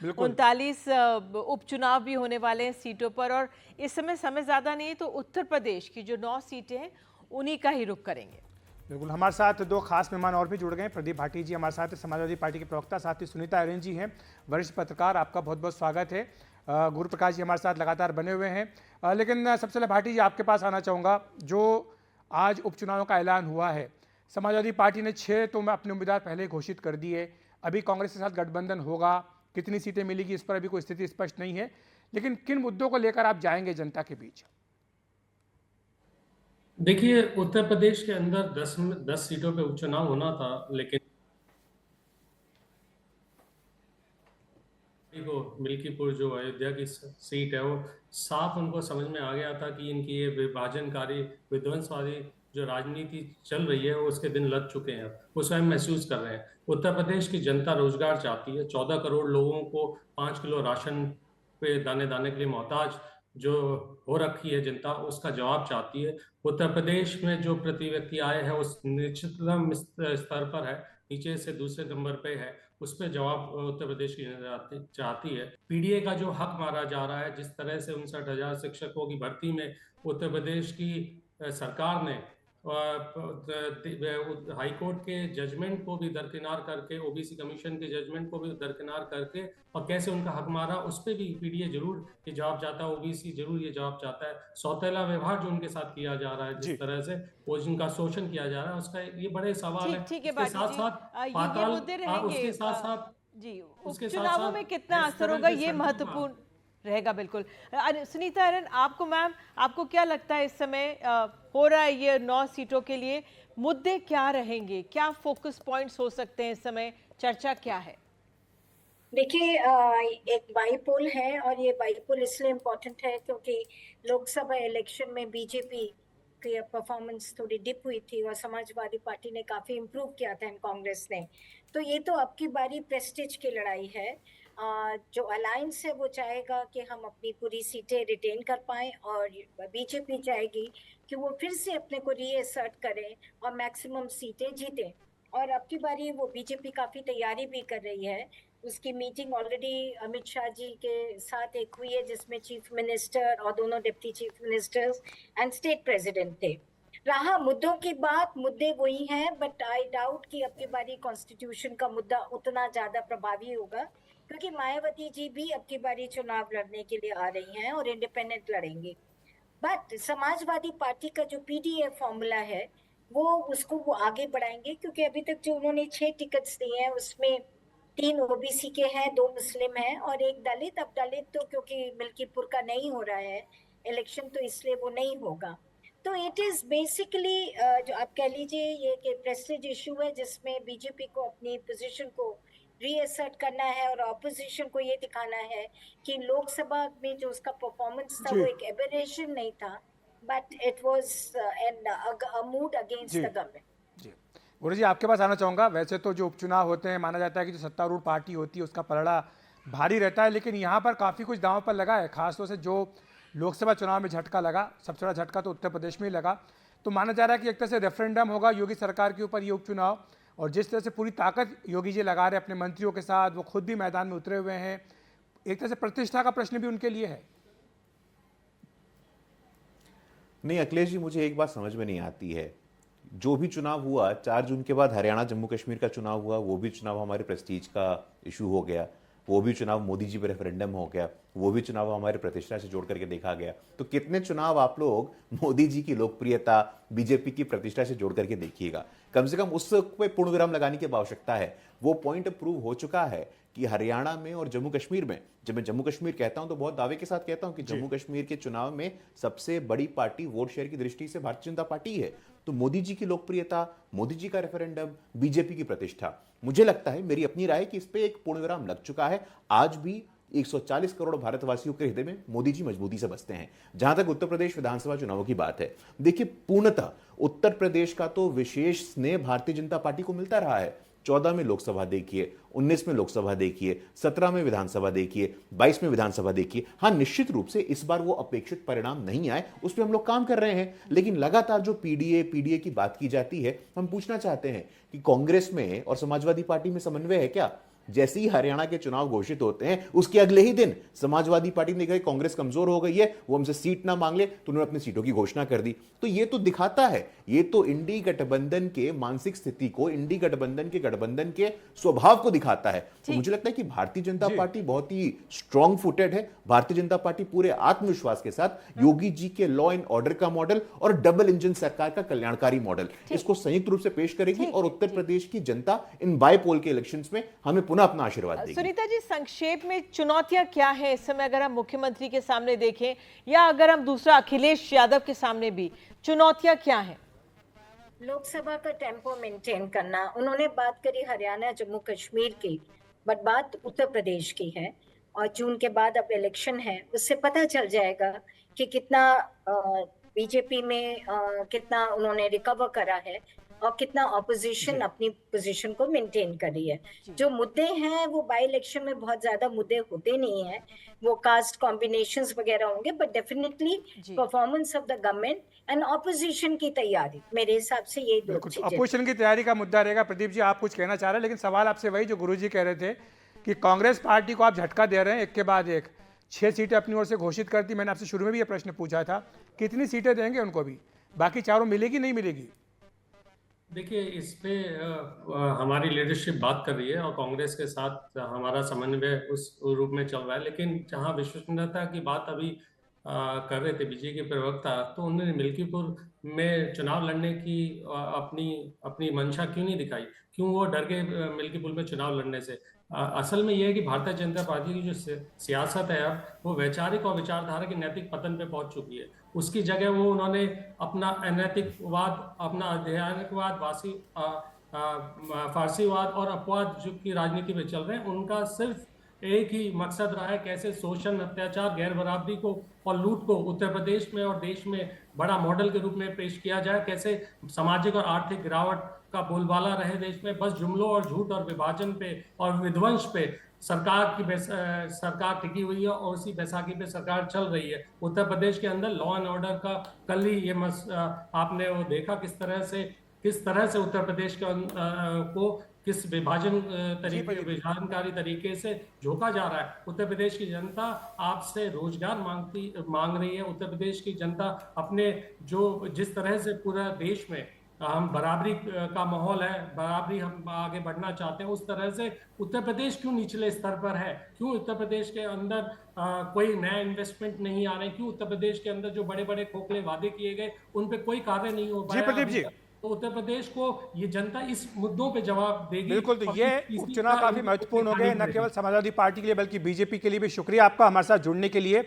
बिल्कुल। 39 उपचुनाव भी होने वाले हैं सीटों पर, और इस समय ज़्यादा नहीं है, तो उत्तर प्रदेश की जो 9 सीटें हैं उन्हीं का ही रुख करेंगे। बिल्कुल, हमारे साथ दो खास मेहमान और भी जुड़ गए हैं। प्रदीप भाटी जी हमारे साथ समाजवादी पार्टी के प्रवक्ता, साथ ही सुनीता अरेन जी हैं, वरिष्ठ पत्रकार, आपका बहुत बहुत स्वागत है। गुरु प्रकाश जी हमारे साथ लगातार बने हुए हैं। लेकिन सबसे पहले भाटी जी आपके पास आना चाहूँगा। जो आज उपचुनाव का ऐलान हुआ है, समाजवादी पार्टी ने 6 तो अपने उम्मीदवार पहले ही घोषित कर दिए। अभी कांग्रेस के साथ गठबंधन होगा, कितनी सीटें मिलेगी इस पर अभी कोई स्थिति स्पष्ट नहीं है, लेकिन किन मुद्दों को लेकर आप जाएंगे जनता के बीच? देखिए, उत्तर प्रदेश के अंदर 10 सीटों पे उपचुनाव होना था, लेकिन को मिल्कीपुर जो अयोध्या की सीट है, वो साफ उनको समझ में आ गया था कि इनकी ये विभाजनकारी विध्वंसवादी जो राजनीति चल रही है वो उसके दिन लग चुके हैं। वो स्वयं महसूस कर रहे हैं। उत्तर प्रदेश की जनता रोजगार चाहती है। 14 करोड़ लोगों को 5 किलो राशन पे दाने दाने के लिए मोहताज जो हो रखी है जनता, उसका जवाब चाहती है। उत्तर प्रदेश में जो प्रति व्यक्ति आय है उस निश्चिततम स्तर पर है, नीचे से दूसरे नंबर पे है। उस पर जवाब उत्तर प्रदेश की जनता चाहती है। पीडीए का जो हक मारा जा रहा है, जिस तरह से 59,000 शिक्षकों की भर्ती में उत्तर प्रदेश की सरकार ने हाई कोर्ट के जजमेंट को भी दरकिनार करके, ओबीसी कमीशन के जजमेंट को भी दरकिनार करके, और कैसे उनका हक मारा, उस पर भी पीडीए जरूर ये जवाब चाहता है, ओबीसी जरूर ये जवाब चाहता है। सौतेला व्यवहार जो उनके साथ किया जा रहा है, जिस तरह से वो जिनका शोषण किया जा रहा है, उसका ये बड़े सवाल है। ठीक है उसके भाटी साथ जी, साथ ये मुद्दे रहेंगे। उसके साथ साथ जी, उसके उपचुनावों में कितना असर होगा ये महत्वपूर्ण रहेगा। बिल्कुल। सुनीता अरेन, आपको मैम, आपको क्या लगता है इस समय हो रहा है ये 9 सीटों के लिए, मुद्दे क्या रहेंगे, क्या फोकस पॉइंट्स हो सकते हैं इस समय, चर्चा क्या है? देखिए, एक बाईपोल है, और ये बाईपोल इसलिए इम्पोर्टेंट है क्योंकि लोकसभा इलेक्शन में बीजेपी की परफॉर्मेंस थोड़ी डिप हुई थी और समाजवादी पार्टी ने काफी इम्प्रूव किया था कांग्रेस ने। तो ये तो अब की बारी प्रेस्टीज की लड़ाई है। जो अलायंस है वो चाहेगा कि हम अपनी पूरी सीटें रिटेन कर पाएं, और बीजेपी चाहेगी कि वो फिर से अपने को रीअसर्ट करें और मैक्सिमम सीटें जीतें। और अब की बारी वो बीजेपी काफी तैयारी भी कर रही है। उसकी मीटिंग ऑलरेडी अमित शाह जी के साथ एक हुई है, जिसमें चीफ मिनिस्टर और दोनों deputy chief ministers and state president थे। रहा मुद्दों की बात, मुद्दे वही हैं, बट आई डाउट कि अब की बारी कॉन्स्टिट्यूशन का मुद्दा उतना ज्यादा प्रभावी होगा, क्योंकि मायावती जी भी अब की बारी चुनाव लड़ने के लिए आ रही हैं और इंडिपेंडेंट लड़ेंगी। बट समाजवादी पार्टी का जो पीडीए फॉर्मूला है उसको वो आगे बढ़ाएंगे, क्योंकि अभी तक जो उन्होंने 6 टिकट्स दिए हैं उसमें 3 ओबीसी के हैं, 2 मुस्लिम हैं और 1 दलित। अब दलित तो क्योंकि मिल्कीपुर का नहीं हो रहा है इलेक्शन, तो इसलिए वो नहीं होगा। तो इट इज बेसिकली जो आप कह लीजिए ये कि प्रेस्टीज इशू है, जिसमें बीजेपी को अपनी पोजीशन को रीअसर्ट करना है और ऑपोजिशन को ये दिखाना है कि लोकसभा में जो उसका परफॉर्मेंस था वो एक एबरेशन नहीं था, but it was a mood against the government. गुरु जी आपके पास आना चाहूँगा। वैसे तो जो उपचुनाव होते हैं, माना जाता है कि जो सत्तारूढ़ पार्टी होती है उसका पलड़ा भारी रहता है, लेकिन यहाँ पर काफ़ी कुछ दांव पर लगा है। खासतौर से जो लोकसभा चुनाव में झटका लगा, सबसे बड़ा झटका तो उत्तर प्रदेश में ही लगा। तो माना जा रहा है कि एक तरह से रेफरेंडम होगा योगी सरकार के ऊपर ये उपचुनाव, और जिस तरह से पूरी ताकत योगी जी लगा रहे अपने मंत्रियों के साथ, वो खुद भी मैदान में उतरे हुए हैं, एक तरह से प्रतिष्ठा का प्रश्न भी उनके लिए है। नहीं अखिलेश जी, मुझे एक बात समझ में नहीं आती है। जो भी चुनाव हुआ, 4 जून के बाद हरियाणा जम्मू कश्मीर का चुनाव हुआ, वो भी चुनाव हमारे प्रेस्टीज का इशू हो गया। वो भी चुनाव मोदी जी पे रेफरेंडम हो गया। वो भी चुनाव हमारे प्रतिष्ठा से जोड़ करके देखा गया। तो कितने चुनाव आप लोग मोदी जी की लोकप्रियता, बीजेपी की प्रतिष्ठा से जोड़ करके देखिएगा। कम से कम उस पे पूर्ण विराम लगाने की आवश्यकता है। वो पॉइंट प्रूव हो चुका है कि हरियाणा में और जम्मू कश्मीर में, जब मैं जम्मू कश्मीर कहता हूं तो बहुत दावे के साथ कहता हूं कि जम्मू कश्मीर के चुनाव में सबसे बड़ी पार्टी वोट शेयर की दृष्टि से भारतीय जनता पार्टी है। तो मोदी जी की लोकप्रियता, मोदी जी का रेफरेंडम, बीजेपी की प्रतिष्ठा, मुझे लगता है, मेरी अपनी राय, कि इस पे एक पूर्ण विराम लग चुका है। आज भी 140 करोड़ भारतवासियों के हृदय में मोदी जी मजबूती से बसते हैं। जहां तक उत्तर प्रदेश विधानसभा चुनावों की बात है, देखिए पूर्णतः उत्तर प्रदेश का तो विशेष स्नेह भारतीय जनता पार्टी को मिलता रहा है। 14 में लोकसभा देखिए, 19 में लोकसभा देखिए, 17 में विधानसभा देखिए, 22 में विधानसभा देखिए। हाँ, निश्चित रूप से इस बार वो अपेक्षित परिणाम नहीं आए, उस पर हम लोग काम कर रहे हैं। लेकिन लगातार जो पीडीए की बात की जाती है, हम पूछना चाहते हैं कि कांग्रेस में और समाजवादी पार्टी में समन्वय है क्या? जैसे ही हरियाणा के चुनाव घोषित होते हैं उसके अगले ही दिन समाजवादी पार्टी ने कहा कांग्रेस कमजोर हो गई है, वो हमसे सीट ना मांग ले, तो उन्होंने अपनी सीटों की घोषणा कर दी। तो ये तो दिखाता है, ये तो इंडी गठबंधन के मानसिक स्थिति को, इंडी गठबंधन के स्वभाव को दिखाता है। तो मुझे लगता है कि भारतीय जनता पार्टी बहुत ही स्ट्रांग फुटेड है। भारतीय जनता पार्टी पूरे आत्मविश्वास के साथ योगी जी के लॉ एंड ऑर्डर का मॉडल और डबल इंजन सरकार का कल्याणकारी मॉडल, इसको संयुक्त रूप से पेश करेगी और उत्तर प्रदेश की जनता इन बाईपोल के इलेक्शंस में हमें पुनः अपना आशीर्वाद देगी। सुनीता जी, संक्षेप में चुनौतियां क्या है इस समय, अगर हम मुख्यमंत्री के सामने देखें या अगर हम दूसरा अखिलेश यादव के सामने भी, चुनौतियां क्या है? लोकसभा का टेम्पो मेंटेन करना। उन्होंने बात करी हरियाणा जम्मू कश्मीर की, बट बात उत्तर प्रदेश की है और जून के बाद अब इलेक्शन है, उससे पता चल जाएगा कि कितना बीजेपी में कितना उन्होंने रिकवर करा है और कितना ऑपोजिशन अपनी पोजीशन को मेंटेन करी है। जो मुद्दे हैं वो बाई इलेक्शन में बहुत ज्यादा मुद्दे होते नहीं हैं, वो कास्ट कॉम्बिनेशंस वगैरह होंगे, but definitely performance of the government and opposition की तैयारी, मेरे हिसाब से ये दो चीजें। अपोजिशन की तैयारी का मुद्दा रहेगा। प्रदीप जी, आप कुछ कहना चाह रहे हैं, लेकिन सवाल आपसे वही जो गुरुजी कह रहे थे कि कांग्रेस पार्टी को आप झटका दे रहे हैं, एक के बाद एक 6 सीटें अपनी ओर से घोषित कर दी। मैंने आपसे शुरू में भी ये प्रश्न पूछा था, कितनी सीटें देंगे उनको भी, बाकी चारों मिलेगी नहीं मिलेगी? देखिए, इस पे हमारी लीडरशिप बात कर रही है और कांग्रेस के साथ हमारा समन्वय उस रूप में चल रहा है, लेकिन जहां विश्वसनीयता की बात अभी कर रहे थे बीजेपी के प्रवक्ता, तो उन्होंने मिल्कीपुर में चुनाव लड़ने की अपनी मंशा क्यों नहीं दिखाई? क्यों वो डर गए मिल्कीपुर में चुनाव लड़ने से? असल में यह है कि भारतीय जनता पार्टी की जो सियासत है अब वो वैचारिक और विचारधारा के नैतिक पतन पे पहुंच चुकी है। उसकी जगह वो उन्होंने अपना अनैतिकवाद, अपना अध्यात्मिकवाद, फारसीवाद और अपवाद जो की राजनीति में चल रहे हैं, उनका सिर्फ एक ही मकसद रहा है, कैसे शोषण, अत्याचार, गैर बराबरी को और लूट को उत्तर प्रदेश में और देश में बड़ा मॉडल के रूप में पेश किया जाए, कैसे सामाजिक और आर्थिक गिरावट का बोलबाला रहे देश में। बस जुमलों और झूठ और विभाजन पे और विध्वंस पे सरकार टिकी हुई है और उसी बैसाखी पे सरकार चल रही है। उत्तर प्रदेश के अंदर लॉ एंड ऑर्डर का कल ही ये आपने वो देखा किस तरह से उत्तर प्रदेश को किस विभाजनकारी तरीके से झोंका जा रहा है। उत्तर प्रदेश की जनता आपसे रोजगार मांग रही है। उत्तर प्रदेश की जनता अपने जिस तरह से पूरा देश में हम बराबरी का माहौल है, बराबरी हम आगे बढ़ना चाहते हैं, उस तरह से उत्तर प्रदेश क्यों निचले स्तर पर है? क्यों उत्तर प्रदेश के अंदर कोई नया इन्वेस्टमेंट नहीं आ रहे? क्यों उत्तर प्रदेश के अंदर जो बड़े बड़े खोखले वादे किए गए उन पे कोई कार्य नहीं हो पाया? जी प्रदीप जी, तो उत्तर प्रदेश को ये जनता इस मुद्दों पे जवाब देगी। बिल्कुल। तो ये उपचुनाव काफी महत्वपूर्ण हो गए, न केवल समाजवादी पार्टी के लिए बल्कि बीजेपी के लिए भी। शुक्रिया आपका हमारे साथ जुड़ने के लिए।